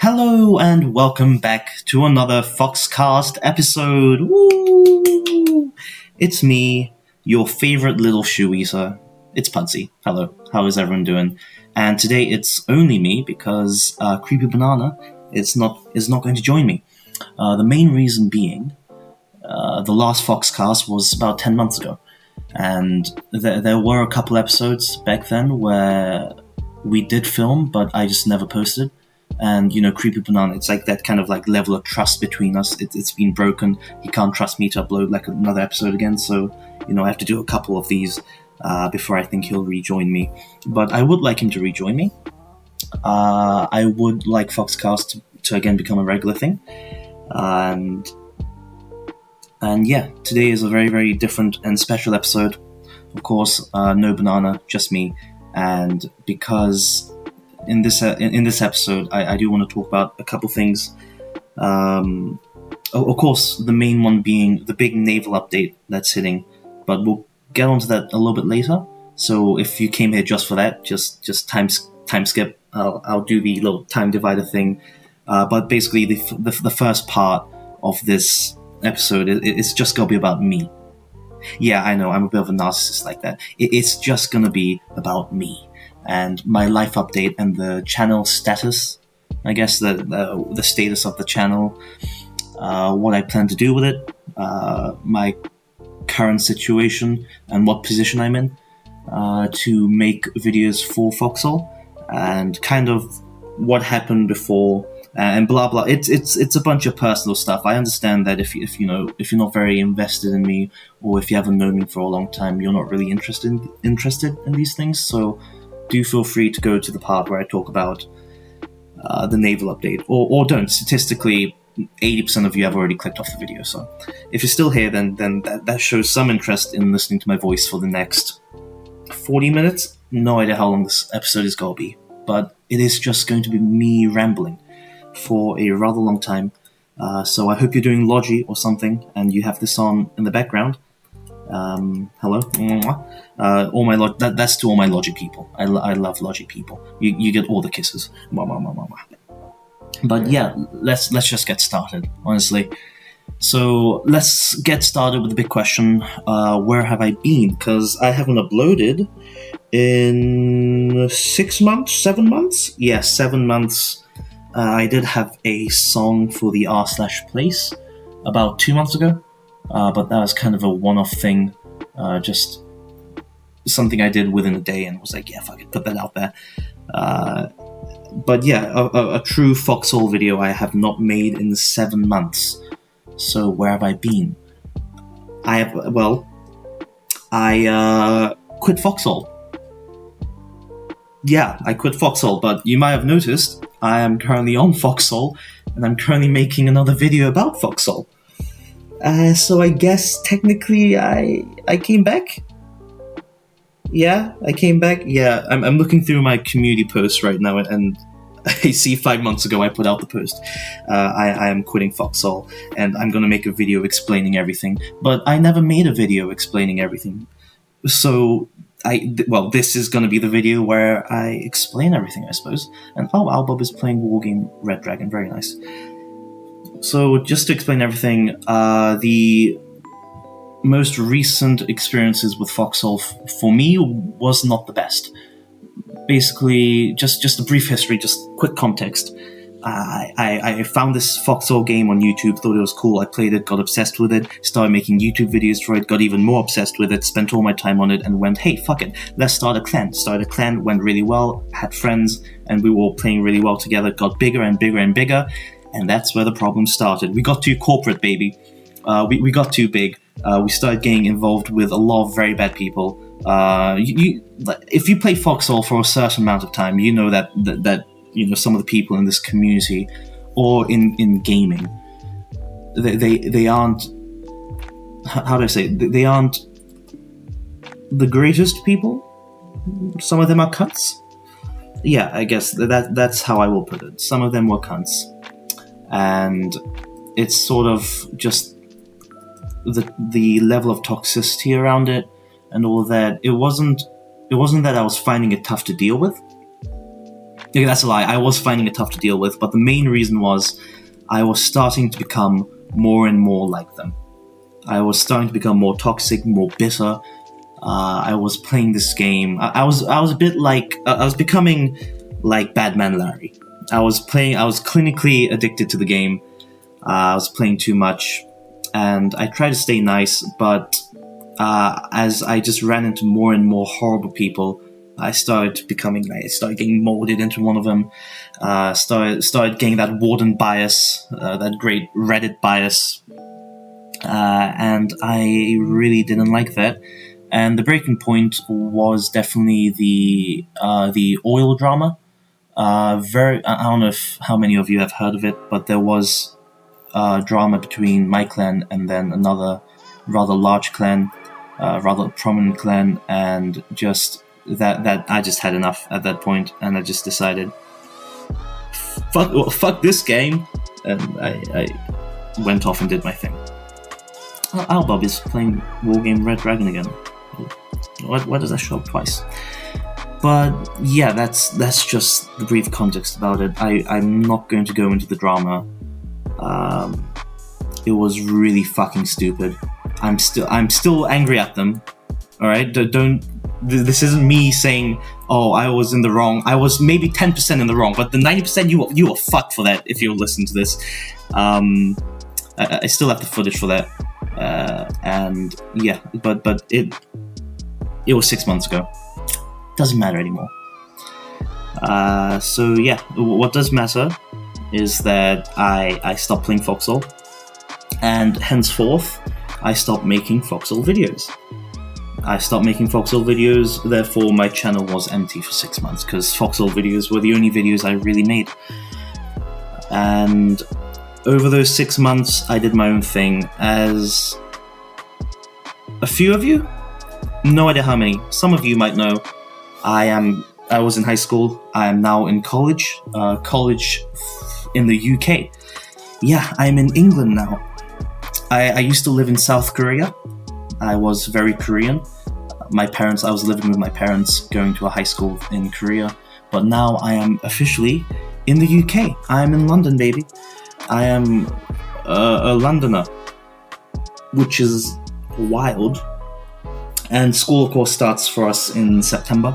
Hello and welcome back to another Foxcast episode. Woo! It's me, your favorite little shoe eater. It's Pudsey. Hello, how is everyone doing? And today it's only me because Creepy Banana is not going to join me. The main reason being, the last Foxcast was about 10 months ago, and there were a couple episodes back then where we did film, but I just never posted. And, Creepy Banana, it's like that kind of like level of trust between us. It's been broken. He can't trust me to upload like another episode again. So, I have to do a couple of these before I think he'll rejoin me. But I would like him to rejoin me. I would like Foxcast to again become a regular thing. And yeah, today is a very, very different and special episode. Of course, no Banana, just me. And because in this episode, I do want to talk about a couple things. Of course, the main one being the big naval update that's hitting, but we'll get onto that a little bit later. So if you came here just for that, just time skip. I'll do the little time divider thing. But basically, the first part of this episode is just gonna be about me. Yeah, I know I'm a bit of a narcissist like that. It's just gonna be about me and my life update and the channel status, I guess, the status of the channel, what I plan to do with it, my current situation and what position I'm in to make videos for FOXHOLE, and kind of what happened before, and blah blah. It's a bunch of personal stuff. I understand that if you're not very invested in me, or if you haven't known me for a long time, you're not really interested in these things. So do feel free to go to the part where I talk about the naval update, or don't. Statistically, 80% of you have already clicked off the video, so if you're still here, then that shows some interest in listening to my voice for the next 40 minutes. No idea how long this episode is going to be, but it is just going to be me rambling for a rather long time. So I hope you're doing Logi or something, and you have this on in the background. Hello. All my that's to all my Logi people. I love Logi people. You get all the kisses. But yeah, let's just get started, honestly. So let's get started with the big question. Where have I been? Because I haven't uploaded in 6 months, 7 months? Yeah, 7 months. I did have a song for the r/place about 2 months ago. But that was kind of a one-off thing, just something I did within a day and was like, yeah, fuck it, put that out there. But yeah, a true FOXHOLE video I have not made in 7 months. So where have I been? I quit FOXHOLE. Yeah, I quit FOXHOLE, but you might have noticed I am currently on FOXHOLE, and I'm currently making another video about FOXHOLE. So I guess technically I came back. Yeah, I came back. Yeah, I'm looking through my community posts right now, and I see 5 months ago I put out the post. I am quitting FOXHOLE, and I'm gonna make a video explaining everything. But I never made a video explaining everything. So this is gonna be the video where I explain everything, I suppose. And Albob is playing Wargame Red Dragon. Very nice. So just to explain everything, the most recent experiences with FOXHOLE for me was not the best. Basically, just a brief history, just quick context. I found this FOXHOLE game on YouTube, thought it was cool, I played it, got obsessed with it, started making YouTube videos for it, got even more obsessed with it, spent all my time on it, and went, hey, fuck it, let's start a clan. Started a clan, went really well, had friends, and we were all playing really well together, got bigger and bigger and bigger, and that's where the problem started. We got too corporate, baby. We got too big. We started getting involved with a lot of very bad people. If you play FOXHOLE for a certain amount of time, you know that some of the people in this community, or in gaming, they aren't. How do I say? They aren't the greatest people. Some of them are cunts. Yeah, I guess that's how I will put it. Some of them were cunts. And it's sort of just the level of toxicity around it and all of that. It wasn't it wasn't that I was finding it tough to deal with. Okay, that's a lie. I was finding it tough to deal with, but the main reason was I was starting to become more and more like them. I was starting to become more toxic, more bitter. I was playing this game. I was a bit like I was becoming like Badman Larry. I was clinically addicted to the game. I was playing too much, and I tried to stay nice, but as I just ran into more and more horrible people, I started getting molded into one of them. Started getting that warden bias, that great Reddit bias, and I really didn't like that. And the breaking point was definitely the oil drama. I don't know how many of you have heard of it, but there was drama between my clan and then another rather large clan, rather prominent clan, and just that I just had enough at that point, and I just decided, fuck this game, and I went off and did my thing. Bob is playing Wargame Red Dragon again. Why does that show up twice? But yeah, that's just the brief context about it. I'm not going to go into the drama. It was really fucking stupid. I'm still angry at them. All right, don't. This isn't me saying, "Oh, I was in the wrong." I was maybe 10% in the wrong, but the 90% you were fucked for that. If you're listening to this, I still have the footage for that, and yeah, but it was 6 months ago. Doesn't matter anymore. So yeah, what does matter is that I stopped playing Foxhole, and henceforth I stopped making Foxhole videos. Therefore my channel was empty for 6 months, because Foxhole videos were the only videos I really made. And over those 6 months I did my own thing, as a few of you, no idea how many, some of you might know, I was in high school. I am now in college in the UK. Yeah, I'm in England now. I used to live in South Korea. I was very Korean. I was living with my parents, going to a high school in Korea. But now I am officially in the UK. I am in London, baby. I am a Londoner, which is wild. And school, of course, starts for us in September.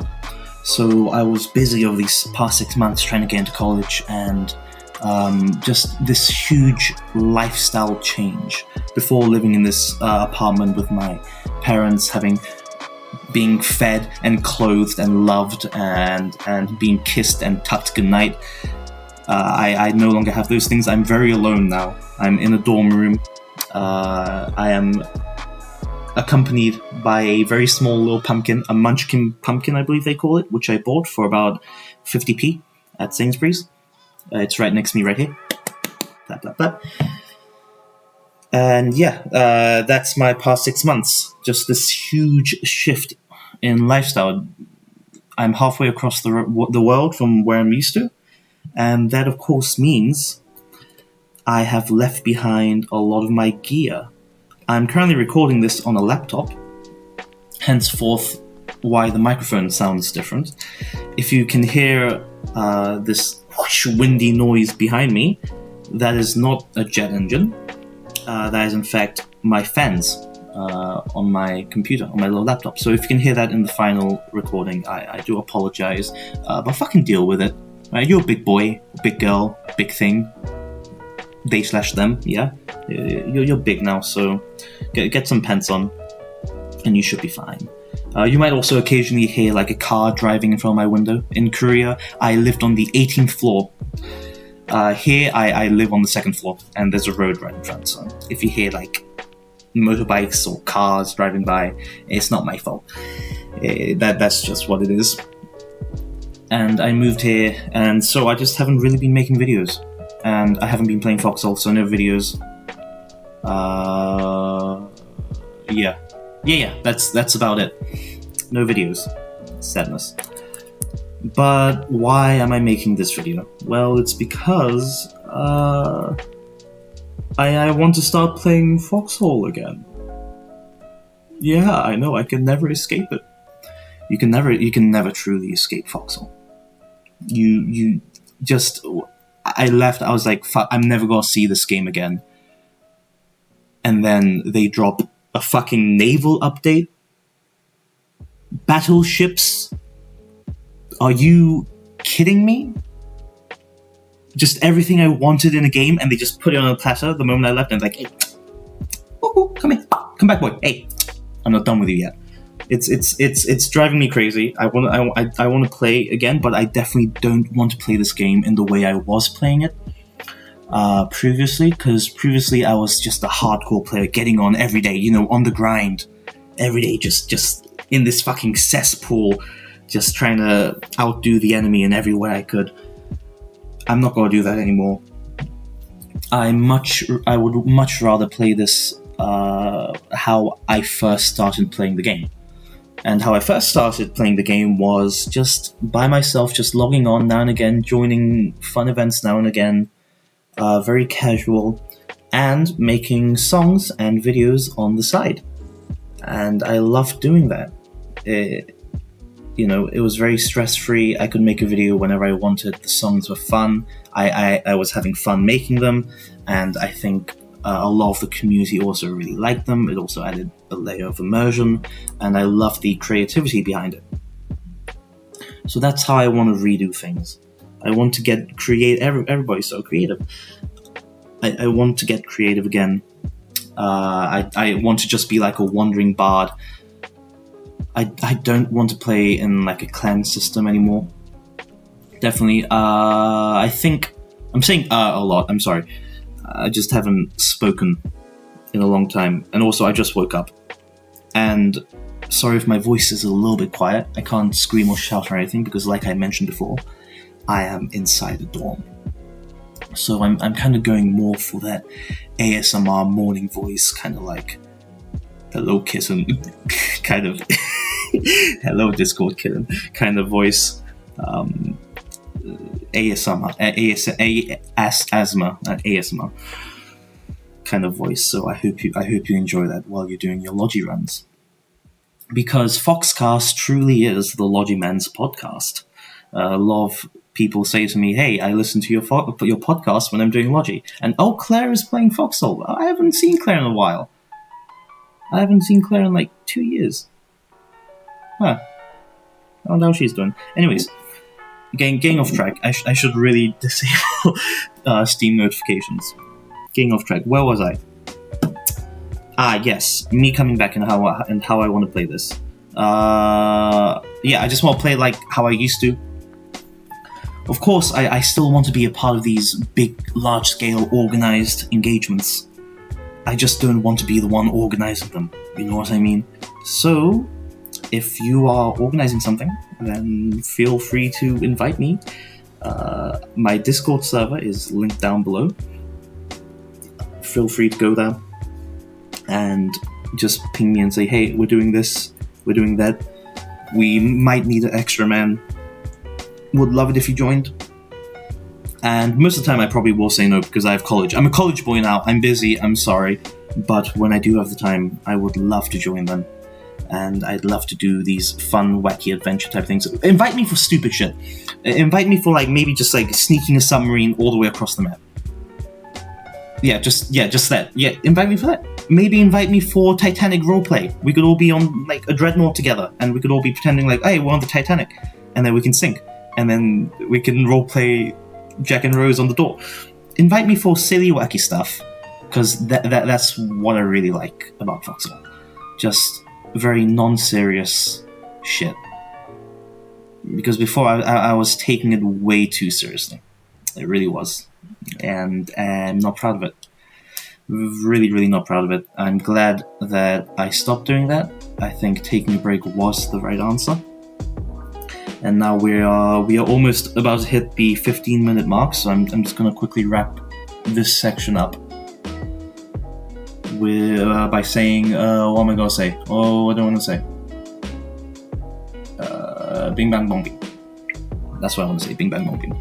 So I was busy over these past 6 months trying to get into college, and just this huge lifestyle change. Before living in this apartment with my parents, being fed and clothed and loved and being kissed and tucked goodnight, I no longer have those things. I'm very alone now. I'm in a dorm room. I am accompanied by a very small little pumpkin, a munchkin pumpkin, I believe they call it, which I bought for about 50p at Sainsbury's. It's right next to me right here. Blah, blah, blah. And yeah, that's my past 6 months. Just this huge shift in lifestyle. I'm halfway across the world from where I'm used to. And that, of course, means I have left behind a lot of my gear. I'm currently recording this on a laptop, henceforth why the microphone sounds different. If you can hear this whoosh, windy noise behind me, that is not a jet engine. That is in fact my fans on my computer, on my little laptop. So if you can hear that in the final recording, I do apologize, but fucking deal with it. Right? You're a big boy, big girl, big thing. They/them, yeah? You're big now, so get some pants on, and you should be fine. You might also occasionally hear like a car driving in front of my window. In Korea, I lived on the 18th floor. Here, I live on the 2nd floor, and there's a road right in front, so if you hear like motorbikes or cars driving by, it's not my fault. That's just what it is. And I moved here, and so I just haven't really been making videos. And I haven't been playing Foxhole, so no videos. Yeah, that's about it. No videos. Sadness. But why am I making this video? Well, it's because I want to start playing Foxhole again. Yeah, I know, I can never escape it. You can never truly escape Foxhole. You just, I left, I was like, fuck, I'm never gonna see this game again. And then they drop a fucking naval update. Battleships. Are you kidding me? Just everything I wanted in a game, and they just put it on a platter the moment I left, and like, hey, come here, come back, boy. Hey, I'm not done with you yet. It's driving me crazy. I want to play again, but I definitely don't want to play this game in the way I was playing it previously, because previously I was just a hardcore player, getting on every day, you know, on the grind, every day, just in this fucking cesspool, just trying to outdo the enemy in every way I could. I'm not going to do that anymore. I would much rather play this how I first started playing the game. And how I first started playing the game was just by myself, just logging on now and again, joining fun events now and again, very casual, and making songs and videos on the side. And I loved doing that. It was very stress-free. I could make a video whenever I wanted. The songs were fun. I was having fun making them, and I think a lot of the community also really liked them. It also added a layer of immersion, and I love the creativity behind it. So that's how I want to redo things. I want to get everybody's so creative. I want to get creative again. I want to just be like a wandering bard. I don't want to play in like a clan system anymore. Definitely. I think I'm saying a lot. I'm sorry. I just haven't spoken in a long time, and also I just woke up. And sorry if my voice is a little bit quiet. I can't scream or shout or anything because, like I mentioned before, I am inside a dorm. So I'm kind of going more for that ASMR morning voice, kind of like hello kitten, kind of hello Discord kitten kind of voice. ASMR kind of voice. So I hope you enjoy that while you're doing your Logi runs, because Foxcast truly is the Logi Man's podcast. A lot of people say to me, "Hey, I listen to your podcast when I'm doing Logi," and oh, Claire is playing Foxhole. I haven't seen Claire in a while. I haven't seen Claire in like 2 years. Huh. I wonder how she's doing. Anyways. Getting off track. I should really disable Steam notifications. Getting off track. Where was I? Yes, me coming back and how I want to play this. I just want to play like how I used to. Of course, I still want to be a part of these big, large-scale, organized engagements. I just don't want to be the one organizing them. You know what I mean? So, if you are organizing something, then feel free to invite me. My Discord server is linked down below. Feel free to go there and just ping me and say, hey, we're doing this, we're doing that. We might need an extra man. Would love it if you joined. And most of the time I probably will say no because I have college. I'm a college boy now, I'm busy, I'm sorry. But when I do have the time, I would love to join them. And I'd love to do these fun, wacky adventure type things. Invite me for stupid shit. Invite me for like maybe just like sneaking a submarine all the way across the map. Just that. Yeah, invite me for that. Maybe invite me for Titanic roleplay. We could all be on like a dreadnought together, and we could all be pretending like, hey, we're on the Titanic, and then we can sink, and then we can roleplay Jack and Rose on the door. Invite me for silly, wacky stuff, because that's what I really like about Foxhole. Just very non-serious shit. Because before I was taking it way too seriously. It really was. And I'm not proud of it. Really, really not proud of it. I'm glad that I stopped doing that. I think taking a break was the right answer. And now we are almost about to hit the 15-minute mark, so I'm just going to quickly wrap this section up by saying, what am I going to say? Oh, I don't want to say. Bing bang bong bing. That's what I want to say. Bing bang bong bing.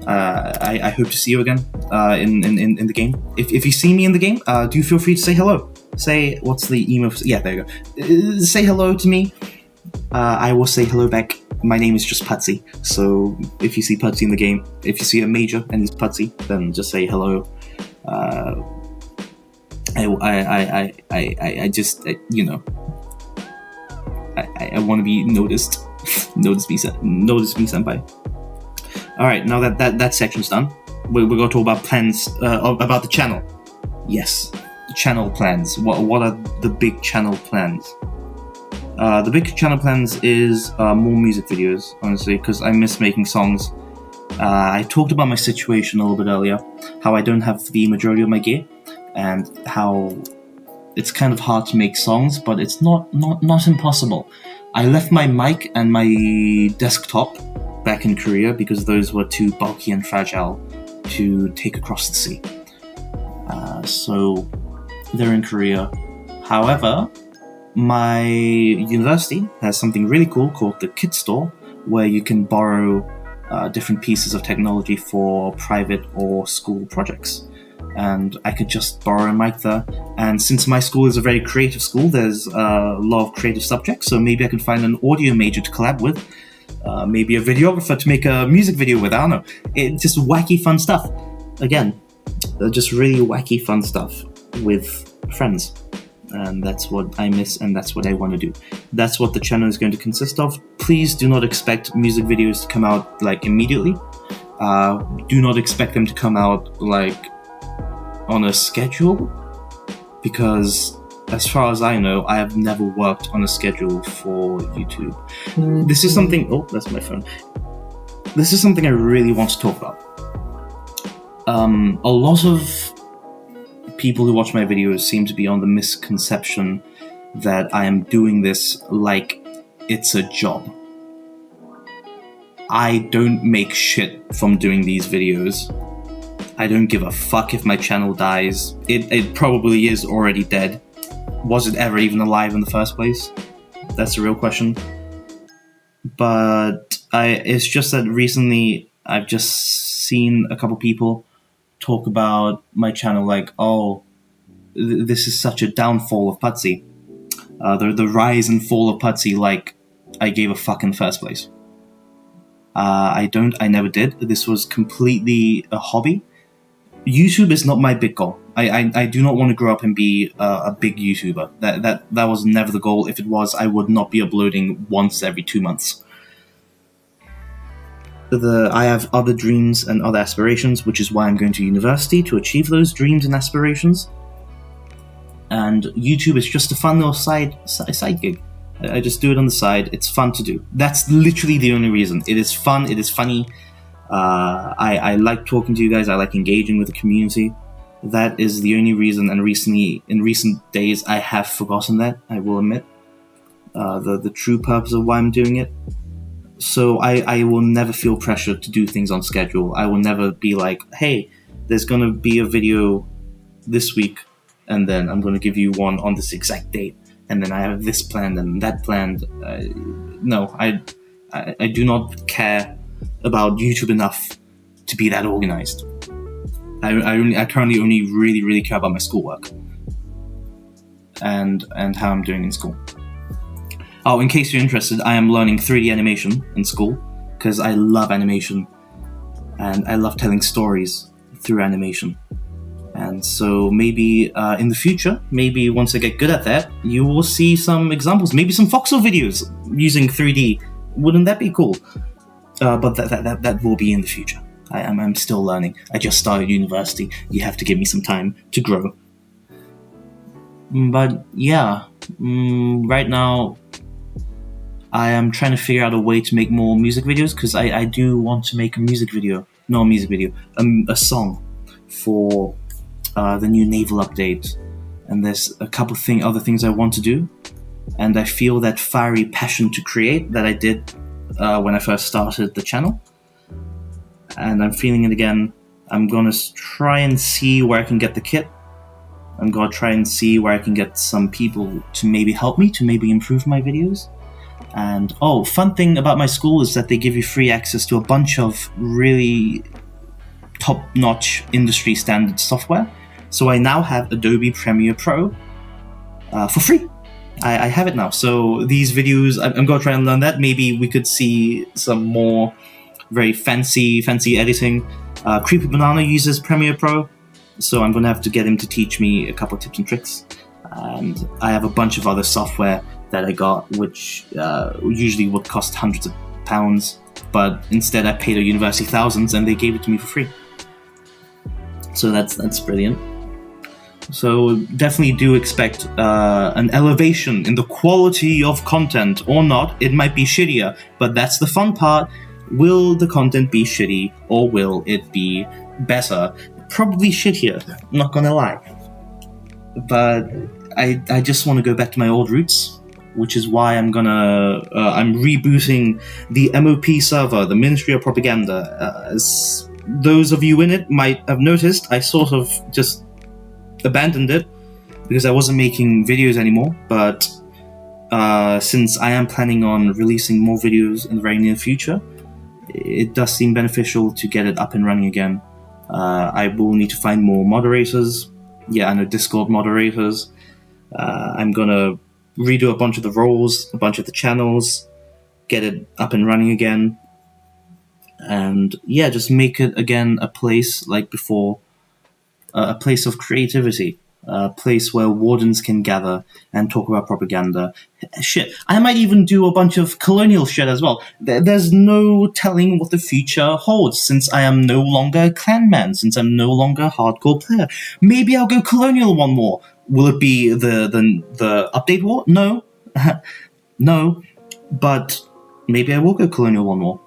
I hope to see you again in the game. If you see me in the game, do feel free to say hello. Say, what's the email? Yeah, there you go. Say hello to me. I will say hello back. My name is just Putsy, so if you see Putsy in the game, if you see a major and he's Putsy, then just say hello. I just, you know, I want to be noticed. Notice me, senpai. All right, now that section's done, we're going to talk about plans about the channel. Yes, channel plans. What are the big channel plans? The big channel plans is more music videos, honestly, because I miss making songs. I talked about my situation a little bit earlier, how I don't have the majority of my gear, and how it's kind of hard to make songs, but it's not impossible. I left my mic and my desktop back in Korea because those were too bulky and fragile to take across the sea. So they're in Korea. However, my university has something really cool called the Kit Store, where you can borrow different pieces of technology for private or school projects. And I could just borrow a mic there. And since my school is a very creative school, there's a lot of creative subjects, so maybe I can find an audio major to collab with, maybe a videographer to make a music video with, I don't know. It's just wacky fun stuff. Again, just really wacky fun stuff with friends. And that's what I miss, and that's what I want to do. That's what the channel is going to consist of. Please do not expect music videos to come out like immediately. Do not expect them to come out like on a schedule, because as far as I know, I have never worked on a schedule for YouTube. This is something, oh, that's my phone. This is something I really want to talk about. A lot of people who watch my videos seem to be on the misconception that I am doing this like it's a job. I don't make shit from doing these videos. I don't give a fuck if my channel dies. It probably is already dead. Was it ever even alive in the first place? That's a real question. But it's just that recently I've just seen a couple people talk about my channel like, oh, this is such a downfall of Putsy. The rise and fall of Putsy, like I gave a fuck in the first place. I never did. This was completely a hobby. YouTube is not my big goal. I do not want to grow up and be a big YouTuber. That was never the goal. If it was, I would not be uploading once every 2 months. I have other dreams and other aspirations, which is why I'm going to university, to achieve those dreams and aspirations. And YouTube is just a fun little side gig. I just do it on the side. It's fun to do. That's literally the only reason. It is fun. It is funny. I like talking to you guys. I like engaging with the community. That is the only reason. And in recent days, I have forgotten that, I will admit. The true purpose of why I'm doing it. So I will never feel pressure to do things on schedule. I will never be like, hey, there's going to be a video this week, and then I'm going to give you one on this exact date, and then I have this planned and that planned. No, I do not care about YouTube enough to be that organized. I currently only really care about my schoolwork and how I'm doing in school. Oh, in case you're interested, I am learning 3D animation in school because I love animation and I love telling stories through animation. And so maybe in the future, maybe once I get good at that, you will see some examples, maybe some FOXHOLE videos using 3D. Wouldn't that be cool? But that will be in the future. I'm still learning. I just started university. You have to give me some time to grow. But yeah, right now I am trying to figure out a way to make more music videos, because I do want to make a song for the new NAVAL update. And there's a couple other things I want to do. And I feel that fiery passion to create that I did when I first started the channel. And I'm feeling it again. I'm going to try and see where I can get the kit. I'm going to try and see where I can get some people to maybe help me, to maybe improve my videos. And, fun thing about my school is that they give you free access to a bunch of really top-notch industry standard software. So I now have Adobe Premiere Pro for free. I have it now. So these videos, I'm going to try and learn that. Maybe we could see some more very fancy editing. Creepy Banana uses Premiere Pro, so I'm going to have to get him to teach me a couple of tips and tricks. And I have a bunch of other software that I got, which usually would cost hundreds of pounds, but instead I paid a university thousands, and they gave it to me for free. So that's brilliant. So definitely do expect an elevation in the quality of content, or not. It might be shittier, but that's the fun part. Will the content be shitty, or will it be better? Probably shittier, not gonna lie. But I just want to go back to my old roots, which is why I'm rebooting the MOP server, the Ministry of Propaganda. As those of you in it might have noticed, I sort of just abandoned it because I wasn't making videos anymore, but since I am planning on releasing more videos in the very near future, it does seem beneficial to get it up and running again. I will need to find more moderators. Yeah, I know, Discord moderators. I'm gonna redo a bunch of the roles, a bunch of the channels, get it up and running again, and yeah, just make it again a place like before, a place of creativity, a place where wardens can gather and talk about propaganda. Shit, I might even do a bunch of colonial shit as well. There's no telling what the future holds, since I am no longer a clan man, since I'm no longer a hardcore player. Maybe I'll go colonial one more. Will it be the update war? No. No. But maybe I will go colonial one more.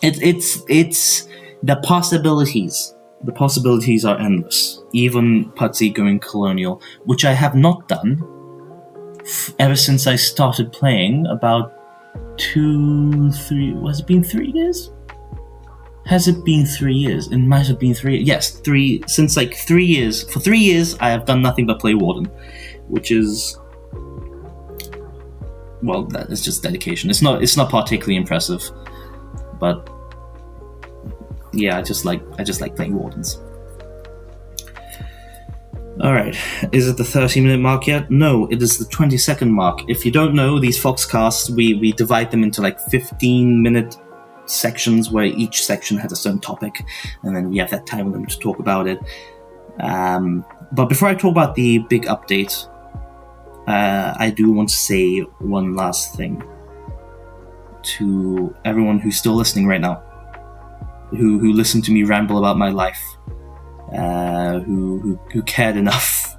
It's the possibilities. The possibilities are endless. Even Putsy going colonial, which I have not done ever since I started playing about 2, 3... has it been 3 years? Has it been 3 years? It might have been 3... Yes, 3... Since like 3 years. For 3 years, I have done nothing but play Warden, which is... well, that is just dedication. It's not particularly impressive, but yeah, I just like playing Wardens. Alright, is it the 30-minute mark yet? No, it is the 20-second mark. If you don't know, these Foxcasts, we divide them into like 15-minute sections where each section has a certain topic, and then we have that time limit to talk about it. But before I talk about the big update, I do want to say one last thing to everyone who's still listening right now, who listened to me ramble about my life, who cared enough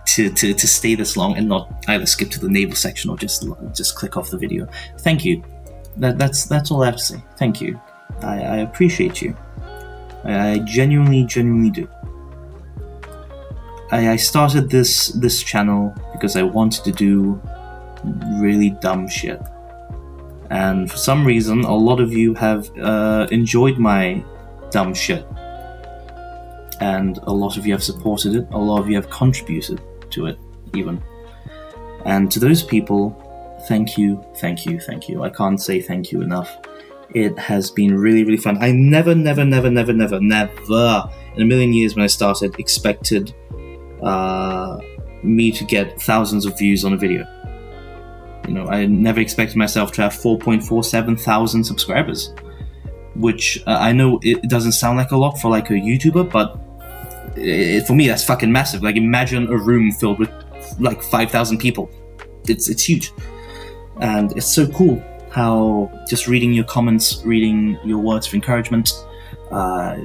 to stay this long and not either skip to the naval section or just click off the video. Thank you. That's all I have to say. Thank you. I appreciate you. I genuinely do. I started this channel because I wanted to do really dumb shit. And for some reason, a lot of you have enjoyed my dumb shit. And a lot of you have supported it. A lot of you have contributed to it, even. And to those people, thank you. I can't say thank you enough. It has been really, really fun. I never in a million years when I started expected me to get thousands of views on a video. You know, I never expected myself to have 4.47 thousand subscribers, which I know it doesn't sound like a lot for like a YouTuber, but for me that's fucking massive. Like, imagine a room filled with like 5,000 people. It's huge, and it's so cool how just reading your comments, reading your words of encouragement,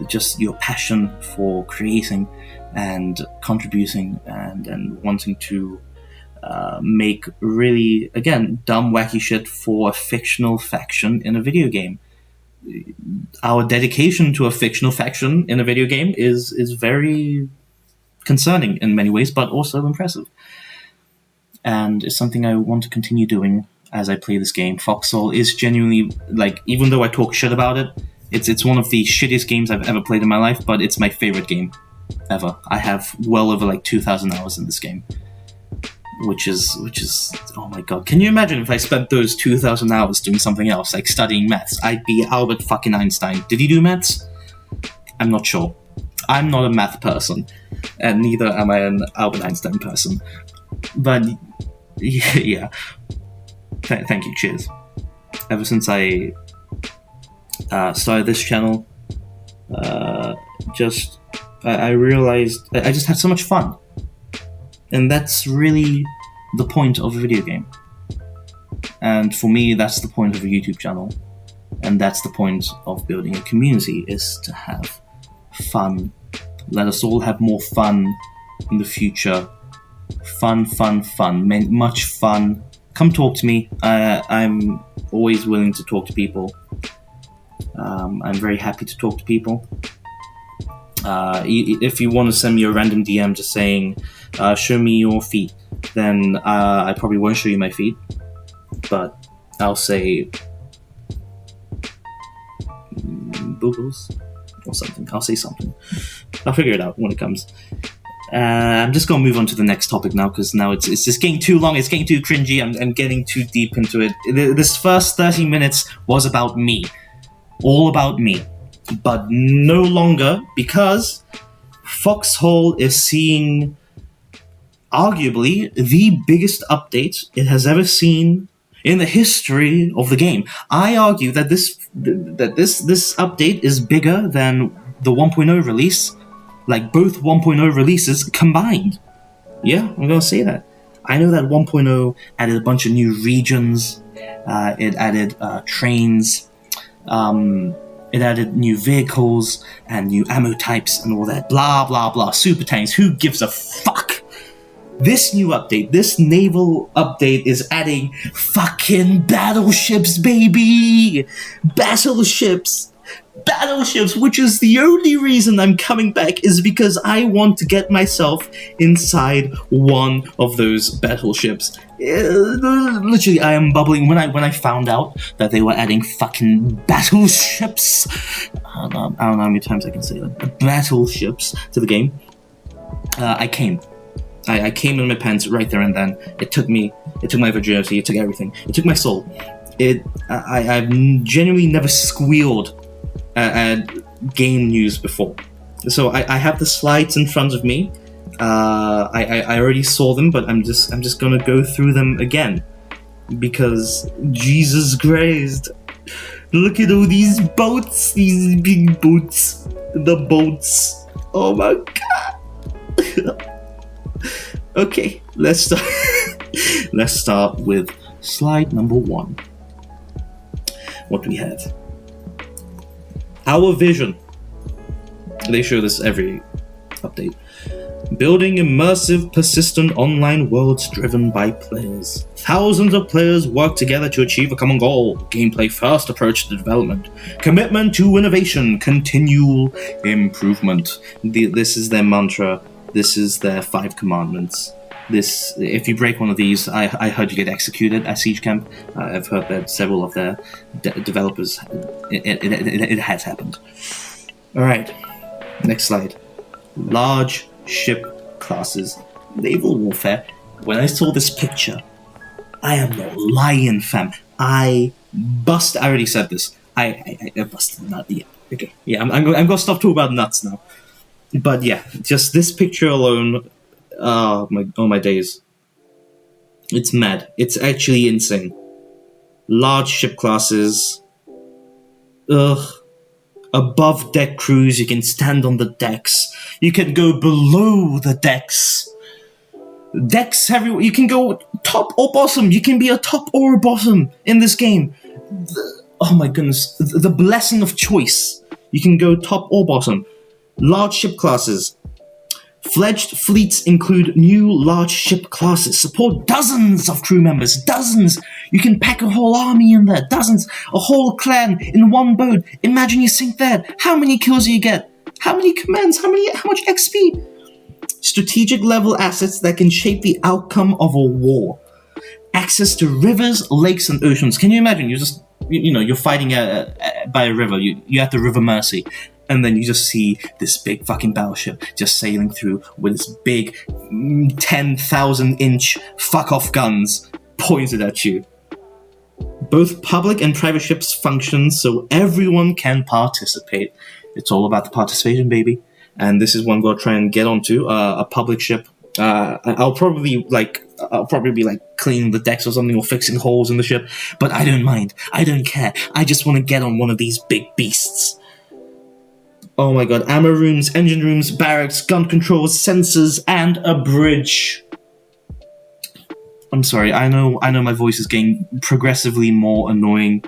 just your passion for creating and contributing and wanting to make really, again, dumb, wacky shit for a fictional faction in a video game. Our dedication to a fictional faction in a video game is very concerning in many ways, but also impressive. And it's something I want to continue doing as I play this game. FOXHOLE is genuinely, like, even though I talk shit about it, it's one of the shittiest games I've ever played in my life, but it's my favorite game ever. I have well over like 2,000 hours in this game. Which is, oh my god. Can you imagine if I spent those 2,000 hours doing something else, like studying maths? I'd be Albert fucking Einstein. Did he do maths? I'm not sure. I'm not a math person, and neither am I an Albert Einstein person. But Yeah. Thank you. Cheers. Ever since I started this channel, I realized I just had so much fun, and that's really the point of a video game. And for me, that's the point of a YouTube channel, and that's the point of building a community, is to have fun. Let us all have more fun in the future. Fun, much fun. Come talk to me. I'm always willing to talk to people. I'm very happy to talk to people. If you want to send me a random DM just saying, show me your feet, then I probably won't show you my feet, but I'll say boogles or something. I'll say something. I'll figure it out when it comes. I'm just going to move on to the next topic now, because now it's just getting too long, it's getting too cringy, I'm getting too deep into it. This first 30 minutes was about me. All about me. But no longer, because FOXHOLE is seeing arguably the biggest update it has ever seen in the history of the game. I argue that this update is bigger than the 1.0 release, like both 1.0 releases combined. Yeah, I'm gonna say that. I know that 1.0 added a bunch of new regions, it added trains, it added new vehicles and new ammo types and all that, blah blah blah, super tanks, who gives a fuck? This new update, this naval update, is adding fucking battleships, baby! Battleships, which is the only reason I'm coming back, is because I want to get myself inside one of those battleships. Literally, I am bubbling. When I found out that they were adding fucking battleships, I don't know how many times I can say that, battleships to the game, I came in my pants right there and then. It took my virginity, it took everything, it took my soul. I've genuinely never squealed at game news before. So I have the slides in front of me. I already saw them, but I'm just gonna go through them again, because Jesus Christ, look at all these boats, these big boats, the boats. Oh my god. Okay, let's start. Let's start with slide number 1. What do we have? Our vision. They show this every update. Building immersive, persistent online worlds driven by players. Thousands of players work together to achieve a common goal. Gameplay first approach to development. Commitment to innovation. Continual improvement. This is their mantra. This is their 5 commandments. If you break one of these, I heard you get executed at Siege Camp. I've heard that several of their developers, it has happened. Alright, next slide. Large ship classes. Naval warfare. When I saw this picture, I am not lying, fam. I already said this. I busted a nut. Yeah, okay. Yeah, I'm gonna stop talking about nuts now. But yeah, just this picture alone, oh my days. It's mad. It's actually insane. Large ship classes. Ugh. Above deck crews, you can stand on the decks. You can go below the decks. Decks everywhere. You can go top or bottom. You can be a top or a bottom in this game. Oh my goodness. The blessing of choice. You can go top or bottom. Large ship classes. Fledged fleets include new large ship classes. Support dozens of crew members. Dozens! You can pack a whole army in there. Dozens! A whole clan in one boat. Imagine you sink that. How many kills do you get? How many commands? How much XP? Strategic level assets that can shape the outcome of a war. Access to rivers, lakes, and oceans. Can you imagine? You're fighting by a river. You have the River Mercy. And then you just see this big fucking battleship just sailing through with its big 10,000-inch fuck-off guns pointed at you. Both public and private ships function so everyone can participate. It's all about the participation, baby. And this is one we'll try and get onto. A public ship I'll probably be like cleaning the decks or something, or fixing holes in the ship. But I don't mind. I don't care. I just want to get on one of these big beasts. Oh my god! Ammo rooms, engine rooms, barracks, gun controls, sensors, and a bridge. I'm sorry. I know my voice is getting progressively more annoying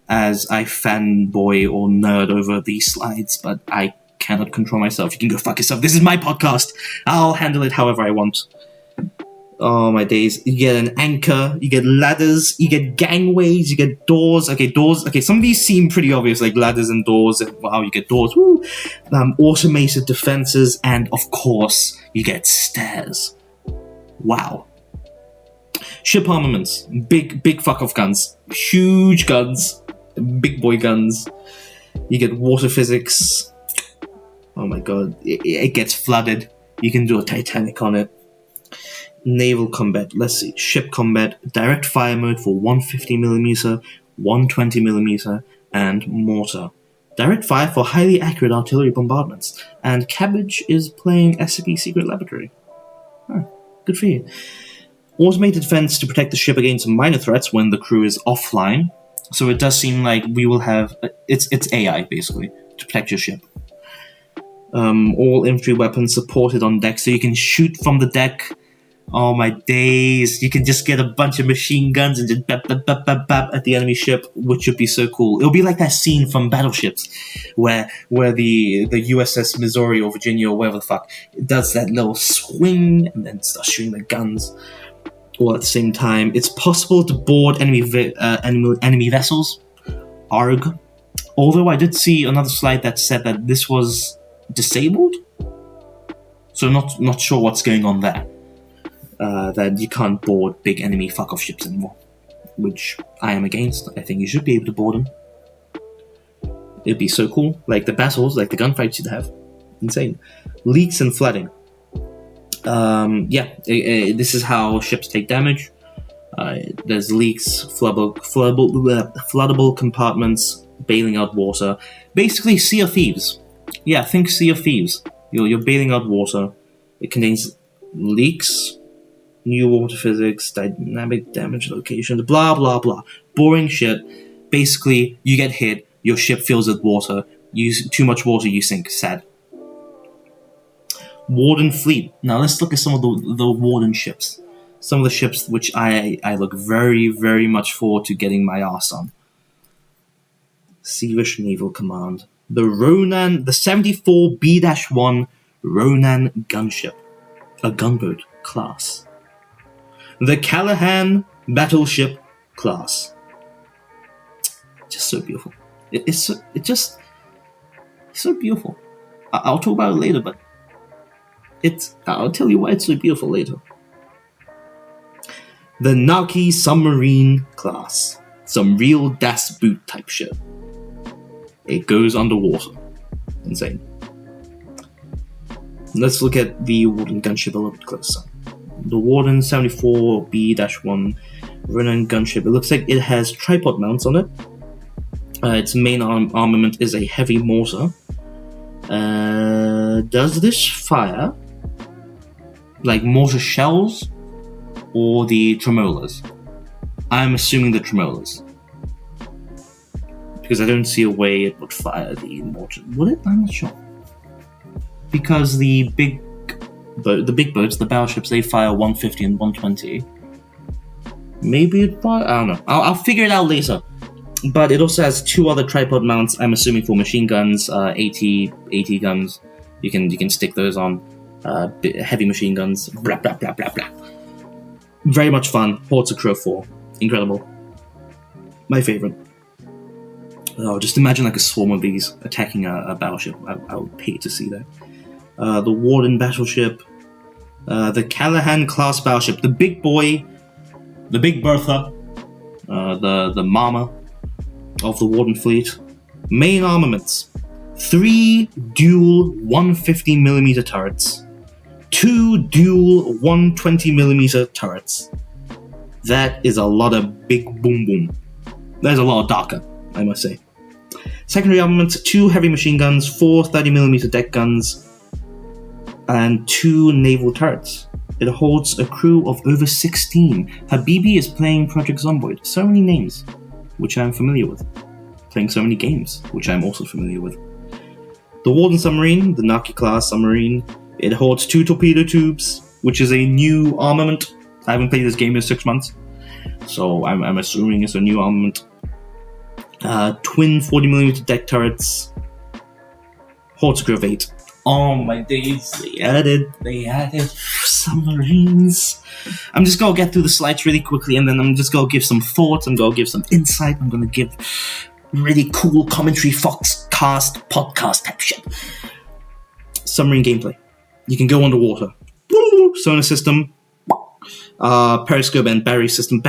as I fanboy or nerd over these slides, but I cannot control myself. You can go fuck yourself. This is my podcast. I'll handle it however I want. Oh my days. You get an anchor, you get ladders, you get gangways, you get doors. Okay, doors. Okay, some of these seem pretty obvious, like ladders and doors. Wow, you get doors. Woo! Automated defenses, and of course, you get stairs. Wow. Ship armaments. Big fuck off guns. Huge guns. Big boy guns. You get water physics. Oh my god. It gets flooded. You can do a Titanic on it. Naval combat. Let's see. Ship combat. Direct fire mode for 150mm, 120mm, and mortar. Direct fire for highly accurate artillery bombardments. And Cabbage is playing SCP Secret Laboratory. Huh, good for you. Automated defense to protect the ship against minor threats when the crew is offline. So it does seem like we will have... It's AI, basically, to protect your ship. All infantry weapons supported on deck, so you can shoot from the deck. Oh my days. You can just get a bunch of machine guns and just bap, bap, bap, bap, bap at the enemy ship, which would be so cool. It'll be like that scene from Battleships where the USS Missouri or Virginia or whatever the fuck, it does that little swing and then starts shooting the guns all at the same time. It's possible to board enemy vessels. ARG. Although I did see another slide that said that this was disabled. So not sure what's going on there. That you can't board big enemy fuck-off ships anymore, which I am against. I think you should be able to board them. It'd be so cool, like the battles, like the gunfights you'd have. Insane. Leaks and flooding. This is how ships take damage. There's leaks, floodable compartments, bailing out water. Basically, Sea of Thieves. Yeah, think Sea of Thieves. You're bailing out water. It contains leaks, new water physics, dynamic damage locations, blah blah blah. Boring shit. Basically, you get hit, your ship fills with water. Use too much water, you sink. Sad. Warden fleet. Now let's look at some of the Warden ships. Some of the ships which I look very, very much forward to getting my ass on. Seavish Naval Command. The 74B-1 Ronan gunship. A gunboat class. The Callahan battleship class. Just so beautiful. It's so beautiful. I'll talk about it later, but I'll tell you why it's so beautiful later. The Naki submarine class. Some real Das Boot type shit. It goes underwater. Insane. Let's look at the Warden gunship a little bit closer. The Warden 74B-1 Ronan gunship. It looks like it has tripod mounts on it. Its main armament is a heavy mortar. Does this fire like mortar shells or the tremolas? I'm assuming the tremolas, because I don't see a way it would fire the mortar. Would it? I'm not sure. Because the big boats, the battleships, they fire 150 and 120. Maybe it fire. I don't know. I'll figure it out later. But it also has two other tripod mounts. I'm assuming for machine guns, 80 guns. You can stick those on. Heavy machine guns. Blah blah blah blah blah. Very much fun. Ports of Crow 4. Incredible. My favorite. Oh, just imagine like a swarm of these attacking a battleship. I would pay to see that. The Warden battleship. The Callahan class battleship. The big boy. The Big Bertha. The mama of the Warden fleet. Main armaments. 3 dual 150mm turrets. 2 dual 120mm turrets. That is a lot of big boom boom. That is a lot of DACA, I must say. Secondary armaments, 2 heavy machine guns, 4 30mm deck guns, and 2 naval turrets. It holds a crew of over 16. Habibi is playing Project Zomboid. So many names, which I'm familiar with. Playing so many games, which I'm also familiar with. The Warden submarine, the Naki class submarine. It holds 2 torpedo tubes, which is a new armament. I haven't played this game in 6 months, so I'm assuming it's a new armament. Twin 40mm deck turrets. Holds a crew of 8. Oh my days, they added submarines. I'm just gonna get through the slides really quickly, and then I'm just gonna give some thoughts, I'm gonna give some insight, I'm gonna give really cool commentary, Foxcast, podcast type shit. Submarine gameplay. You can go underwater. Sonar system, periscope and battery system.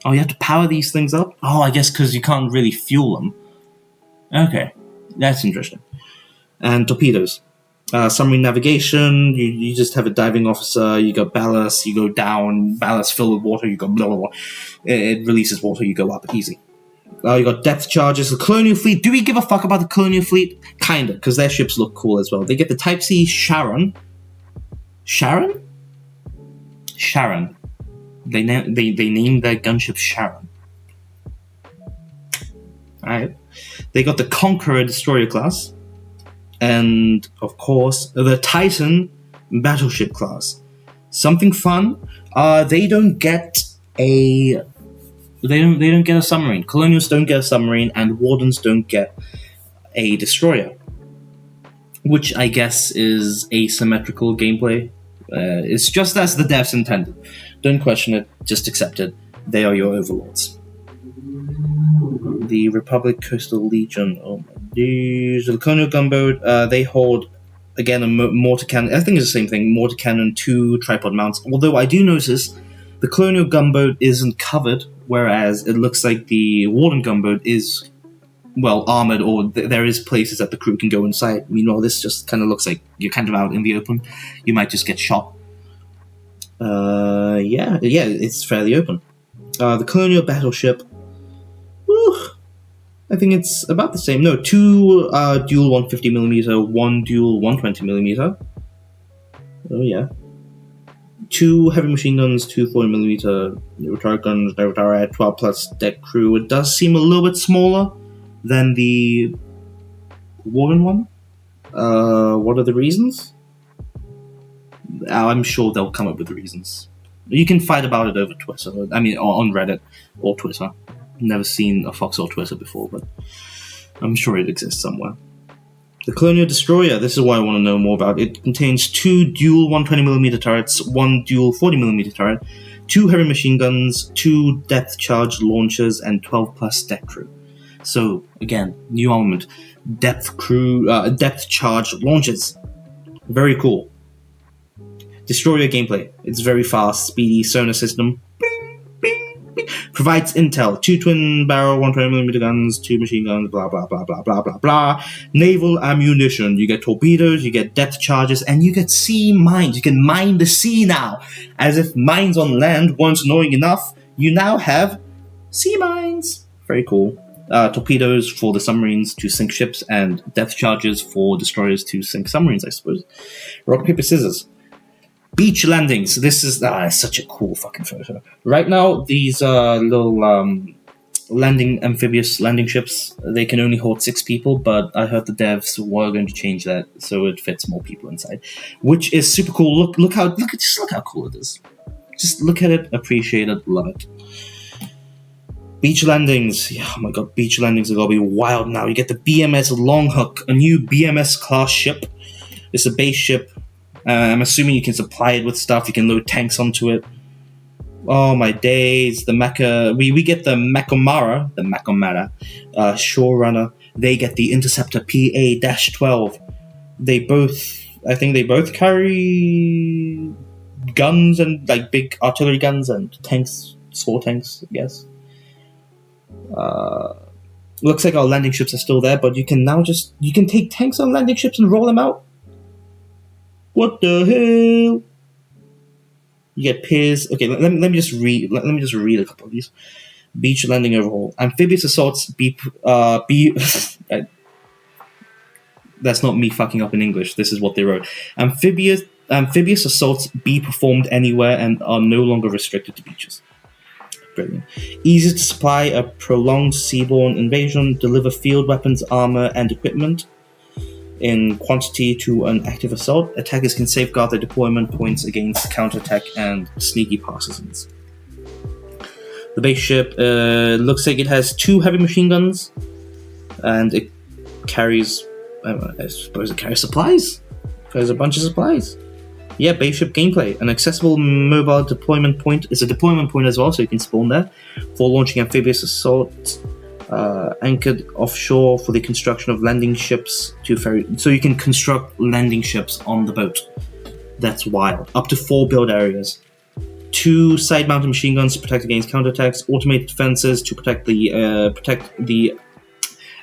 Oh, you have to power these things up? Oh, I guess because you can't really fuel them. Okay, that's interesting. And torpedoes. Submarine navigation, you just have a diving officer, you got ballast, you go down, ballast filled with water, you go blah blah blah. It releases water, you go up, easy. You got depth charges, the Colonial Fleet. Do we give a fuck about the Colonial Fleet? Kinda, because their ships look cool as well. They get the Type C Sharon. Sharon? They named their gunship Sharon. Alright. They got the Conqueror Destroyer class. And, of course, the Titan Battleship class. Something fun. They don't get a submarine. Colonials don't get a submarine, and Wardens don't get a destroyer, which I guess is asymmetrical gameplay. It's just as the devs intended. Don't question it, just accept it. They are your overlords. The Republic Coastal Legion. Oh my days. The Colonial Gunboat, they hold, again, a mortar cannon. I think it's the same thing. Mortar cannon, 2 tripod mounts. Although I do notice the Colonial Gunboat isn't covered, whereas it looks like the Warden Gunboat is, well, armored, or there is places that the crew can go inside. Meanwhile, this just kind of looks like you're kind of out in the open. You might just get shot. Yeah, it's fairly open. The Colonial Battleship, I think it's about the same. No, 2 dual 150mm, 1 dual 120mm. Oh yeah. 2 heavy machine guns, 2 40mm retard guns, retard 12 plus deck crew. It does seem a little bit smaller than the Warden one. What are the reasons? I'm sure they'll come up with the reasons. You can fight about it over Twitter. I mean, on Reddit or Twitter. Never seen a Foxhole Twitter before, but I'm sure it exists somewhere. The Colonial Destroyer, this is what I want to know more about. It contains 2 dual 120mm turrets, 1 dual 40mm turret, 2 heavy machine guns, 2 depth charge launchers, and 12 plus deck crew. So, again, new armament. Depth charge launchers. Very cool. Destroyer gameplay. It's very fast, speedy sonar system. Provides intel, 2 twin barrel 120mm guns, 2 machine guns, blah blah blah blah blah blah blah. Naval ammunition, you get torpedoes, you get depth charges, and you get sea mines. You can mine the sea now. As if mines on land weren't annoying enough, you now have sea mines. Very cool. Torpedoes for the submarines to sink ships, and depth charges for destroyers to sink submarines, I suppose. Rock, paper, scissors. Beach landings. This is such a cool fucking photo. Right now, these little amphibious landing ships, they can only hold 6 people, but I heard the devs were going to change that so it fits more people inside, which is super cool. Look how cool it is. Just look at it, appreciate it, love it. Beach landings. Yeah, oh my god, beach landings are gonna be wild now. You get the BMS Longhook, a new BMS class ship. It's a base ship. I'm assuming you can supply it with stuff. You can load tanks onto it. Oh my days! The Mecha, we get the Macomara, Shore Runner. They get the Interceptor PA-12. I think they both carry guns and like big artillery guns and tanks, small tanks, I guess. Looks like our landing ships are still there, but you can take tanks on landing ships and roll them out. What the hell? You get piers. Okay, let me just read a couple of these. Beach landing overhaul. Amphibious assaults. That's not me fucking up in English. This is what they wrote. Amphibious Amphibious assaults be performed anywhere and are no longer restricted to beaches. Brilliant. Easy to supply a prolonged seaborne invasion, deliver field weapons, armor, and equipment in quantity to an active assault. Attackers can safeguard their deployment points against counterattack and sneaky partisans. The base ship looks like it has 2 heavy machine guns, and it carries, I suppose it carries supplies. Carries a bunch of supplies. Yeah, base ship gameplay. An accessible mobile deployment point is a deployment point as well, so you can spawn there for launching amphibious assaults. Anchored offshore for the construction of landing ships to ferry. So you can construct landing ships on the boat. That's wild. Up to 4 build areas. 2 side-mounted machine guns to protect against counterattacks. Automated defenses to protect the.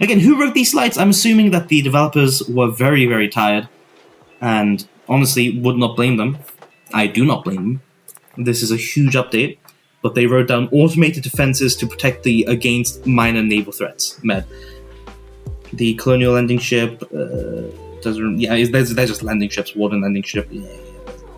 Again, who wrote these slides? I'm assuming that the developers were very, very tired, and honestly, would not blame them. I do not blame them. This is a huge update. But they wrote down automated defenses to protect against minor naval threats. Mad. The colonial landing ship doesn't. Yeah, they're just landing ships. Warden landing ship. Yeah,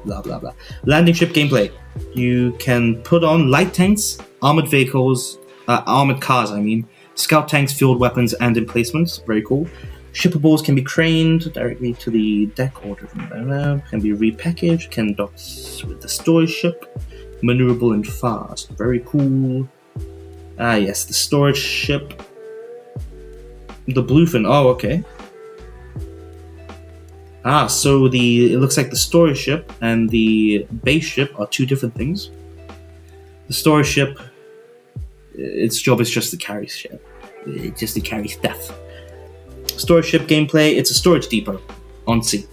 blah blah blah. Landing ship gameplay. You can put on light tanks, armored vehicles, armored cars. I mean, scout tanks, field weapons, and emplacements. Very cool. Shippables can be craned directly to the deck or driven down. Can be repackaged. Can dock with the storage ship. Maneuverable and fast. Very cool. Ah, yes, the storage ship. The bluefin. Oh, okay. Ah, so it looks like the storage ship and the base ship are 2 different things. The storage ship, its job is just to carry shit. Just to carry stuff. Storage ship gameplay, it's a storage depot on sea.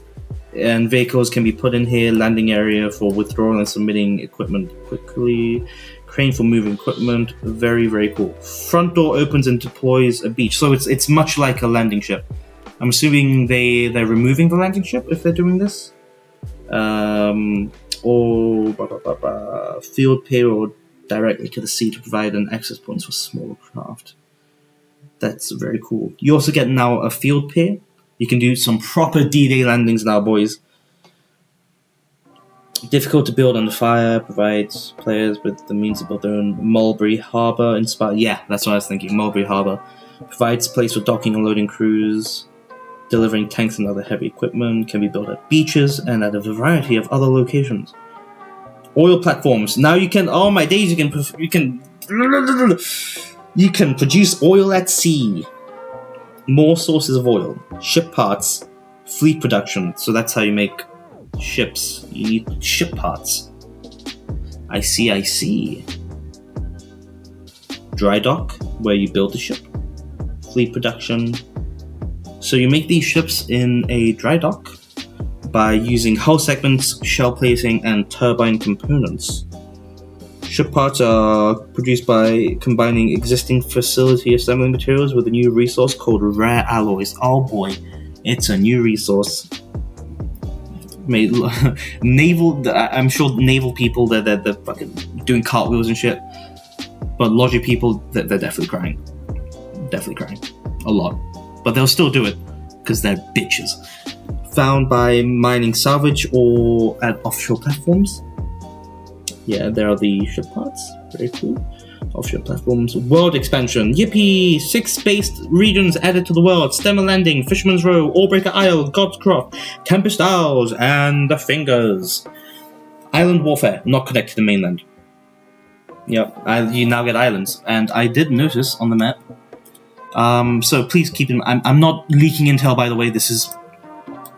And vehicles can be put in here, landing area for withdrawal and submitting equipment quickly, crane for moving equipment, very, very cool. Front door opens and deploys a beach, so it's much like a landing ship. I'm assuming they're removing the landing ship if they're doing this. Field payload directly to the sea to provide an access points for smaller craft. That's very cool. You also get now a field pier. You can do some proper D-Day landings now, boys. Difficult to build under fire, provides players with the means to build their own Mulberry Harbour inspired. Yeah, that's what I was thinking. Mulberry Harbour provides a place for docking and loading crews, delivering tanks and other heavy equipment. Can be built at beaches and at a variety of other locations. Oil platforms. Now you can. Oh my days! You can produce oil at sea. More sources of oil, ship parts, fleet production. So that's how you make ships. You need ship parts. I see. Dry dock, where you build the ship. Fleet production. So you make these ships in a dry dock by using hull segments, shell placing, and turbine components. Ship parts are produced by combining existing facility assembly materials with a new resource called rare alloys. Oh boy, it's a new resource. Naval, I'm sure naval people, they're fucking doing cartwheels and shit. But logic people, they're definitely crying. Definitely crying. A lot. But they'll still do it, because they're bitches. Found by mining salvage or at offshore platforms. Yeah, there are the ship parts. Very cool. Offshore platforms. World expansion. Yippee! 6 based regions added to the world. Stemmer Landing, Fisherman's Row, Allbreaker Isle, God's Croft, Tempest Isles, and the Fingers. Island warfare, not connected to the mainland. Yep, you now get islands. And I did notice on the map. So please keep in mind, I'm not leaking intel, by the way. This is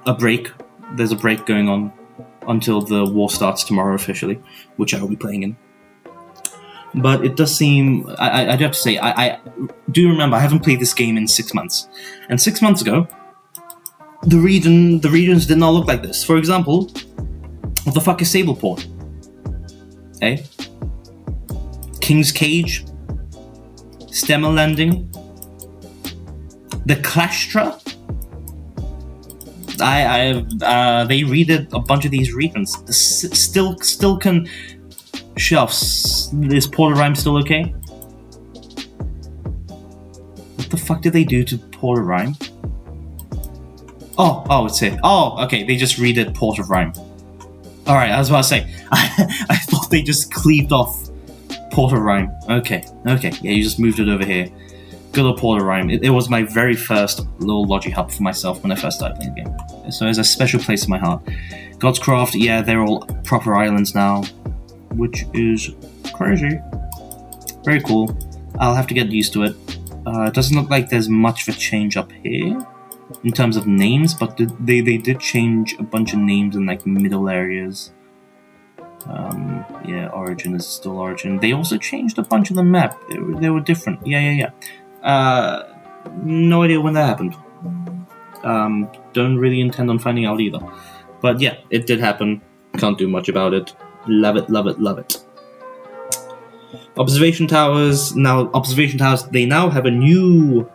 a break. There's a break going on until the war starts tomorrow officially, which I will be playing in. But it does seem, I do have to say, I do remember I haven't played this game in 6 months. And 6 months ago, the regions did not look like this. For example, what the fuck is Sableport? Eh? King's Cage? Stemmer Landing? The Clastra? They redid a bunch of these regions. Still can shelves. Is Port of Rhyme still okay? What the fuck did they do to Port of Rhyme? Oh, it's it. Oh, okay. They just redid Port of Rhyme. Alright, I was about to say, I thought they just cleaved off Port of Rhyme. Okay, yeah, you just moved it over here. Good old Port of Rhyme. It was my very first little logi hub for myself when I first started playing the game. So it's a special place in my heart. Godscraft, yeah, they're all proper islands now, which is crazy. Very cool. I'll have to get used to it. It doesn't look like there's much of a change up here in terms of names, but they did change a bunch of names in like middle areas. Yeah, Origin is still Origin. They also changed a bunch of the map. They were different. Yeah. No idea when that happened. Don't really intend on finding out either. But yeah, it did happen. Can't do much about it. Love it. Observation towers. They now have a new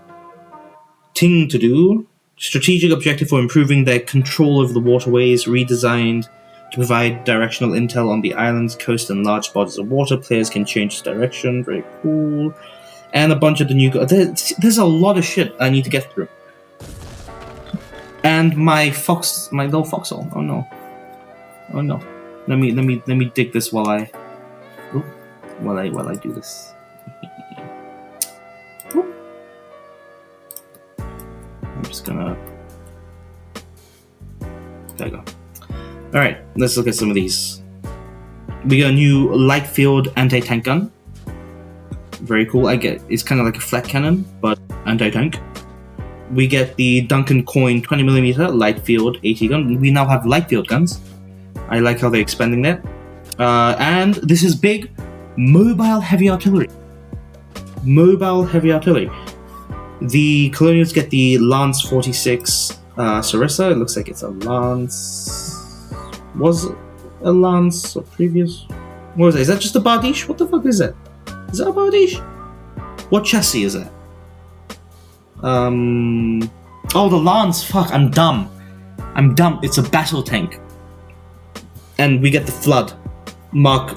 thing to do. Strategic objective for improving their control over the waterways, redesigned to provide directional intel on the islands, coast, and large bodies of water. Players can change direction. Very cool. And a bunch of the new... There's a lot of shit I need to get through. And my little foxhole. Oh no. Let me dig this while I do this. I'm just gonna... There you go. Alright, let's look at some of these. We got a new light field anti-tank gun. Very cool. It's kind of like a flat cannon, but anti-tank. We get the Duncan Coin 20mm light field AT gun. We now have light field guns. I like how they're expanding that. And this is big. Mobile heavy artillery. The Colonials get the Lance 46 Sarissa. It looks like it's a Lance. Was it a Lance or previous? What was that? Is that just a Bardiche? What the fuck is that? Is that a Bardiche? What chassis is that? Oh, the Lance. Fuck, I'm dumb. It's a battle tank. And we get the Flood. Mark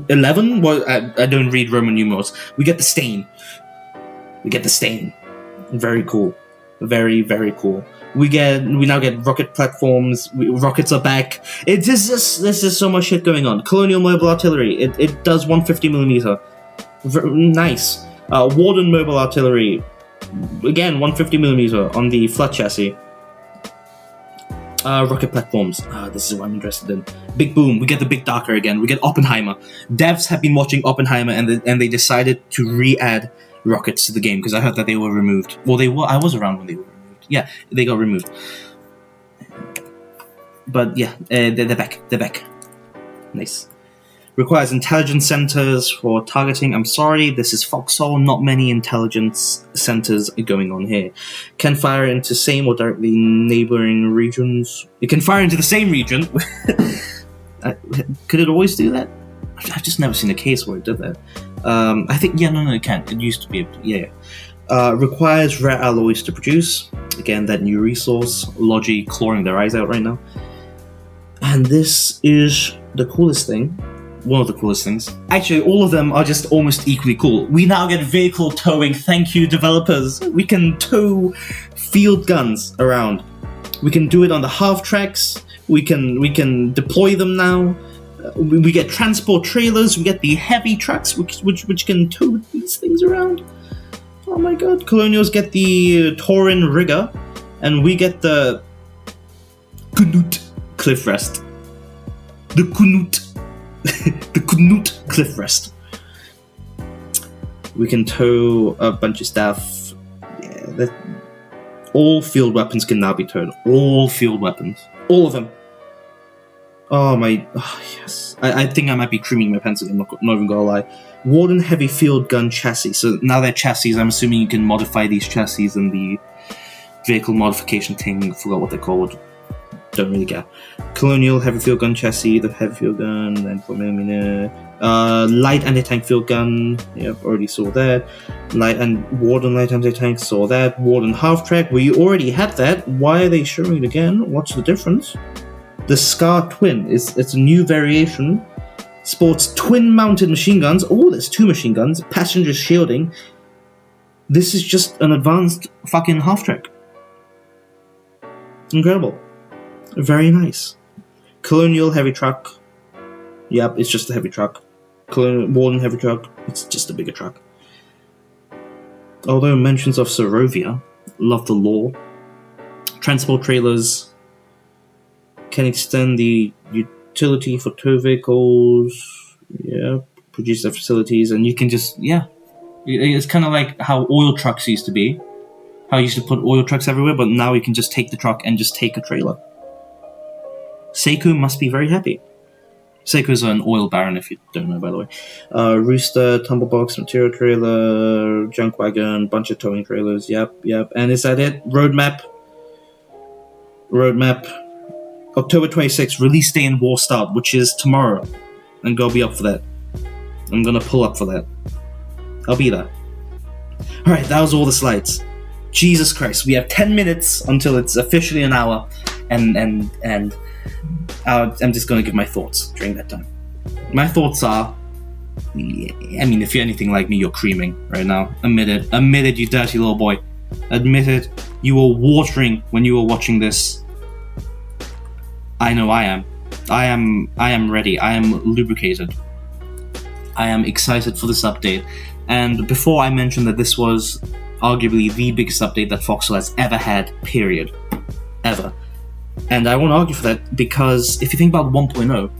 11? Well, I don't read Roman numerals. We get the Stain. Very cool. Very, very cool. We now get rocket platforms. Rockets are back. There's just so much shit going on. Colonial Mobile Artillery. It does 150mm. Nice. Warden Mobile Artillery. Again, 150mm on the Flood chassis. Rocket platforms. This is what I'm interested in. Big Boom. We get the Big Darker again. We get Oppenheimer. Devs have been watching Oppenheimer and they decided to re-add rockets to the game because I heard that they were removed. Well, they were. I was around when they were removed. Yeah, they got removed. But yeah, they're back. Nice. Requires intelligence centers for targeting. I'm sorry, this is Foxhole. Not many intelligence centers going on here. Can fire into same or directly neighboring regions. It can fire into the same region. Could it always do that? I've just never seen a case where it did that. I think, no, it can. It used to be able to, yeah. Requires rare alloys to produce. Again, that new resource. Logi clawing their eyes out right now. And this is the coolest thing. One of the coolest things. Actually, all of them are just almost equally cool. We now get vehicle towing. Thank you, developers. We can tow field guns around. We can do it on the half tracks. We can deploy them now. We get transport trailers. We get the heavy trucks, which can tow these things around. Oh my god. Colonials get the Taurin Rigger, and we get the Knut Cliff Rest. The Knut. The Knut Cliff Rest. We can tow a bunch of stuff. Yeah, all field weapons can now be towed. All field weapons. All of them. Oh my... Oh, yes. I think I might be creaming my pencil. I'm not even gonna lie. Warden Heavy Field Gun Chassis. So now they're chassis. I'm assuming you can modify these chassis in the vehicle modification thing. Forgot what they're called. Don't really care. Colonial Heavy Field Gun Chassis, the Heavy Field Gun, then 4mm. Light Anti-Tank Field Gun, yep, already saw that. Warden Light Anti-Tank, saw that. Warden Half-Track, we already had that. Why are they showing it again? What's the difference? The Scar Twin, it's a new variation. Sports twin-mounted machine guns. Oh, there's 2 machine guns. Passenger shielding. This is just an advanced fucking half-track. Incredible. Very nice. Colonial heavy truck. Yep, it's just a heavy truck. Warden heavy truck. It's just a bigger truck. Although mentions of Serovia, love the lore. Transport trailers can extend the utility for tow vehicles. Yeah, produce their facilities, and you can just it's kind of like how oil trucks used to be. How you used to put oil trucks everywhere, but now you can just take the truck and just take a trailer. Seiko must be very happy. Seiko's an oil baron, if you don't know, by the way. Rooster, tumblebox, material trailer, junk wagon, bunch of towing trailers. Yep. And is that it? Roadmap. October 26th, release day in War Start, which is tomorrow. I'm gonna be up for that. I'm gonna pull up for that. I'll be there. Alright, that was all the slides. Jesus Christ, we have 10 minutes until it's officially an hour, and I'm just gonna give my thoughts during that time. My thoughts are, I mean, if you're anything like me, you're creaming right now. Admit it, you dirty little boy. Admit it, you were watering when you were watching this. I know I am. I am ready. I am lubricated. I am excited for this update. And before I mention that this was arguably the biggest update that FOXHOLE has ever had, period. Ever. And I won't argue for that, because if you think about 1.0,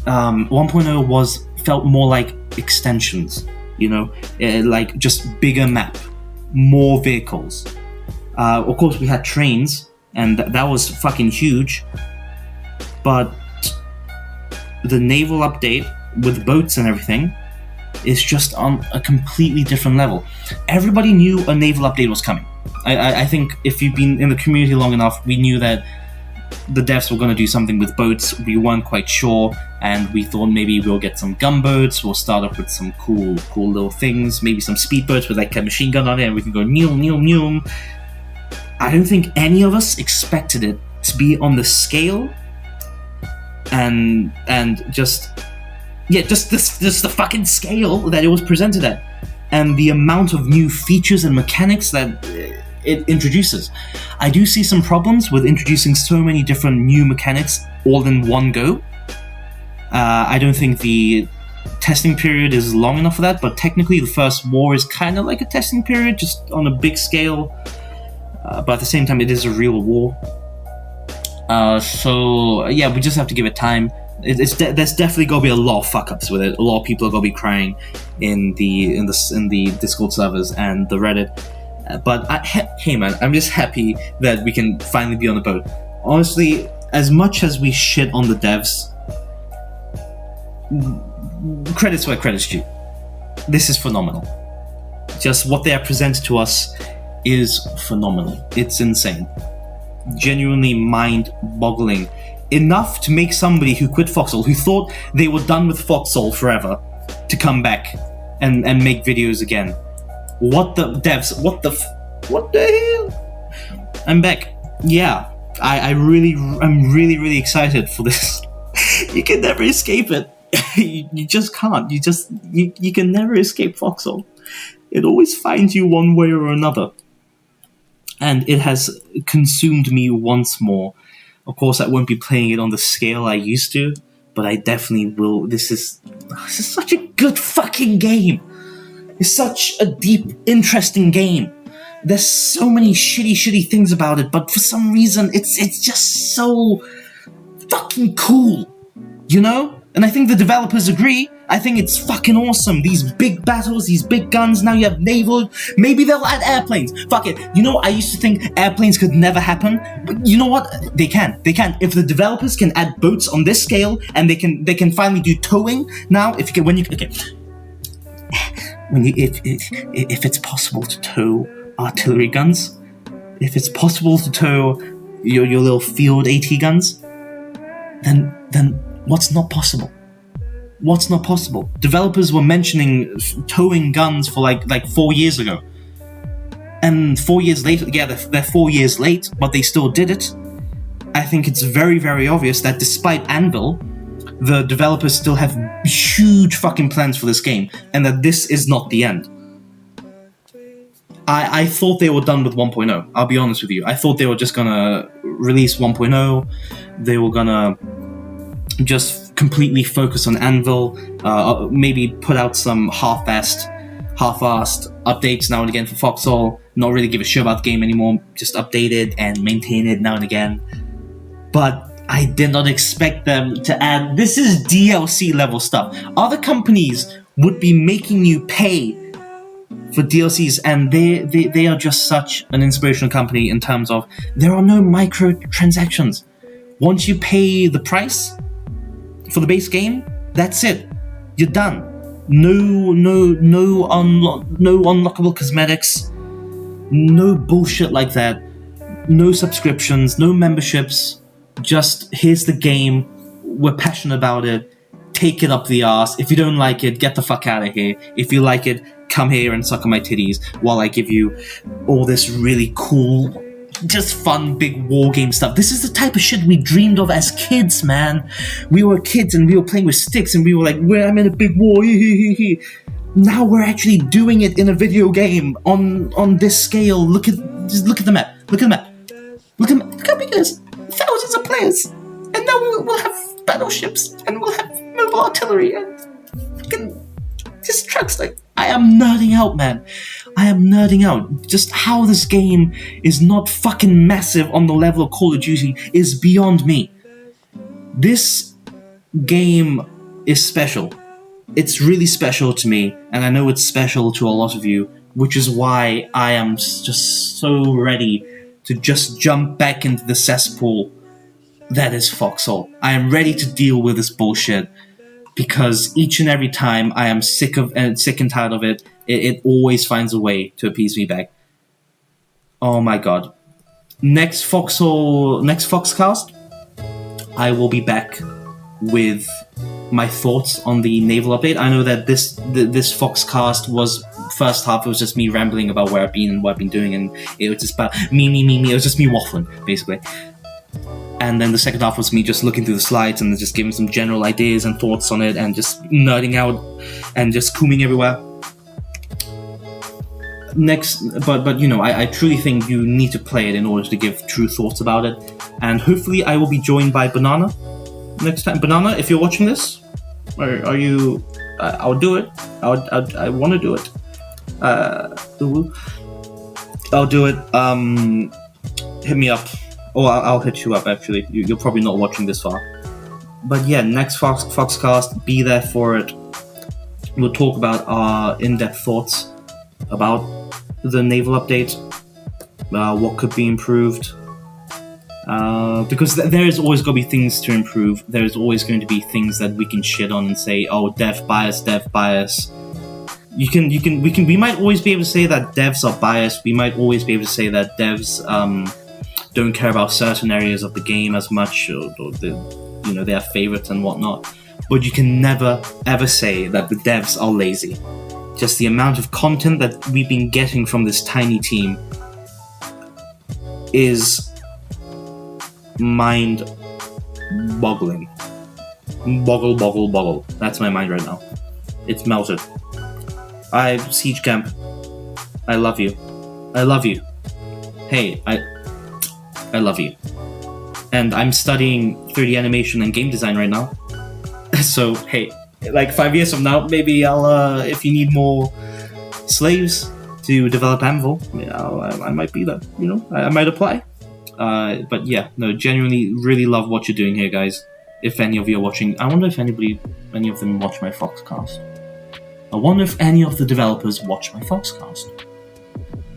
1.0 felt more like extensions, you know, like just bigger map, more vehicles. Of course, we had trains, and that was fucking huge. But the naval update with boats and everything is just on a completely different level. Everybody knew a naval update was coming. I think if you've been in the community long enough, we knew that the devs were going to do something with boats. We weren't quite sure, and we thought maybe we'll get some gunboats. We'll start off with some cool little things, maybe some speedboats with like a machine gun on it, and we can go neum neum neum. I don't think any of us expected it to be on the scale and just the fucking scale that it was presented at, and the amount of new features and mechanics that it introduces. I do see some problems with introducing so many different new mechanics all in one go. I don't think the testing period is long enough for that, but technically the first war is kind of like a testing period, just on a big scale. But at the same time, it is a real war. So yeah, we just have to give it time. There's definitely gonna be a lot of fuck ups with it. A lot of people are gonna be crying in the Discord servers and the Reddit. But hey man, I'm just happy that we can finally be on the boat. Honestly, as much as we shit on the devs, credits where credit's due. This is phenomenal. Just what they have presented to us is phenomenal. It's insane. Genuinely mind-boggling. Enough to make somebody who quit FOXHOLE, who thought they were done with FOXHOLE forever, to come back and make videos again. What the devs? What the hell? I'm back. Yeah, I'm really excited for this. You can never escape it. You just can't. You can never escape FOXHOLE. It always finds you one way or another. And it has consumed me once more. Of course, I won't be playing it on the scale I used to, but I definitely will. This is such a good fucking game. It's such a deep, interesting game. There's so many shitty things about it, but for some reason, it's just so fucking cool, you know? And I think the developers agree. I think it's fucking awesome. These big battles, these big guns. Now you have naval. Maybe they'll add airplanes. Fuck it. You know, I used to think airplanes could never happen, but you know what? They can. If the developers can add boats on this scale, and they can finally do towing now. If it's possible to tow artillery guns, if it's possible to tow your little field AT guns, then what's not possible? What's not possible? Developers were mentioning towing guns for like 4 years ago. And 4 years later, yeah, they're 4 years late, but they still did it. I think it's very, very obvious that despite Anvil, the developers still have huge fucking plans for this game, and that this is not the end. I thought they were done with 1.0, I'll be honest with you. I thought they were just gonna release 1.0, they were gonna just completely focus on Anvil, maybe put out some half-assed updates now and again for Foxhole, not really give a shit about the game anymore, just update it and maintain it now and again. But I did not expect them to add, this is DLC level stuff. Other companies would be making you pay for DLCs, and they are just such an inspirational company in terms of there are no microtransactions. Once you pay the price for the base game, that's it. You're done. No unlockable cosmetics. No bullshit like that. No subscriptions. No memberships. Just here's the game. We're passionate about it. Take it up the arse. If you don't like it, get the fuck out of here. If you like it, come here and suck on my titties while I give you all this really cool, just fun, big war game stuff. This is the type of shit we dreamed of as kids, man. We were kids and we were playing with sticks and we were like, I'm in a big war. Now we're actually doing it in a video game on this scale. Look at the map. Look at how big it is. Thousands of players. And now we'll have battleships and we'll have mobile artillery and fucking just trucks. Like, I am nerding out, man. I am nerding out. Just how this game is not fucking massive on the level of Call of Duty is beyond me. This game is special. It's really special to me, and I know it's special to a lot of you, which is why I am just so ready to just jump back into the cesspool that is Foxhole. I am ready to deal with this bullshit, because each and every time I am sick and tired of it, it always finds a way to appease me back. Oh my god. Next Foxcast, I will be back with my thoughts on the naval update. I know that this Foxcast was, first half, it was just me rambling about where I've been and what I've been doing, and it was just about me. It was just me waffling, basically. And then the second half was me just looking through the slides and just giving some general ideas and thoughts on it and just nerding out and just cooming everywhere. But you know, I truly think you need to play it in order to give true thoughts about it. And hopefully I will be joined by Banana next time. Banana, if you're watching this, are you... I'll do it. I want to do it. I'll do it. Hit me up. Oh, I'll hit you up, actually. You're probably not watching this far. But yeah, next Foxcast, be there for it. We'll talk about our in-depth thoughts about the naval update, what could be improved. Because there is always going to be things to improve. There is always going to be things that we can shit on and say, oh, dev bias. We might always be able to say that devs are biased. We might always be able to say that devs, don't care about certain areas of the game as much, or their favorites and whatnot. But you can never ever say that the devs are lazy. Just the amount of content that we've been getting from this tiny team is mind-boggling. Boggle. That's my mind right now. It's melted. Siege Camp, I love you. Hey, I love you. And I'm studying 3D animation and game design right now. So, hey, like 5 years from now, maybe I'll, if you need more slaves to develop Anvil, I might be there, I might apply. But yeah, no, genuinely really love what you're doing here, guys. If any of you are watching, I wonder if any of them watch my Foxcast. I wonder if any of the developers watch my Foxcast.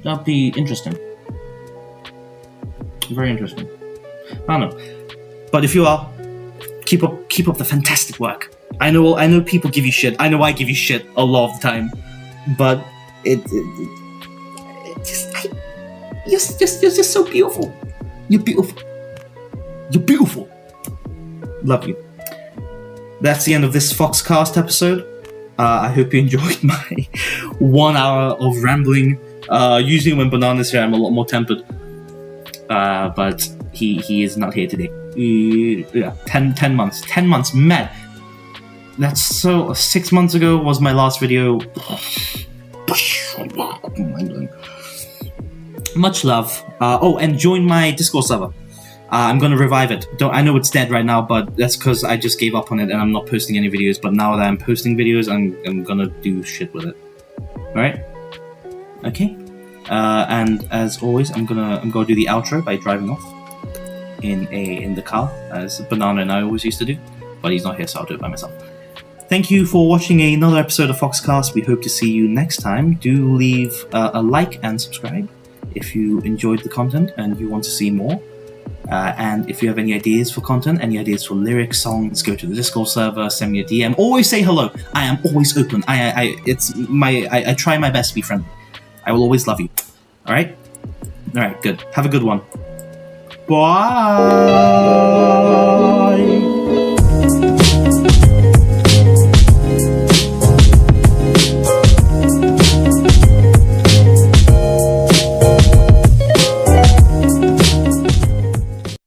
That'd be interesting. Very interesting. I don't know. But if you are, keep up the fantastic work. I know people give you shit. I know I give you shit a lot of the time. But you're just so beautiful. You're beautiful. Love you. That's the end of this Foxcast episode. I hope you enjoyed my 1 hour of rambling. Usually when Banana's here, I'm a lot more tempered. But he is not here today. 10 months. 10 months, mad. That's so... 6 months ago was my last video. Much love. And join my Discord server. I'm gonna revive it. I know it's dead right now, but that's because I just gave up on it and I'm not posting any videos. But now that I'm posting videos, I'm gonna do shit with it. All right? Okay. And as always, I'm gonna do the outro by driving off in the car, as Banana and I always used to do. But he's not here, so I'll do it by myself. Thank you for watching another episode of Foxcast. We hope to see you next time. Do leave a like and subscribe if you enjoyed the content and you want to see more. And if you have any ideas for content, any ideas for lyrics, songs, go to the Discord server, send me a DM. Always say hello. I am always open. I try my best to be friendly. I will always love you. All right? All right, good. Have a good one. Bye.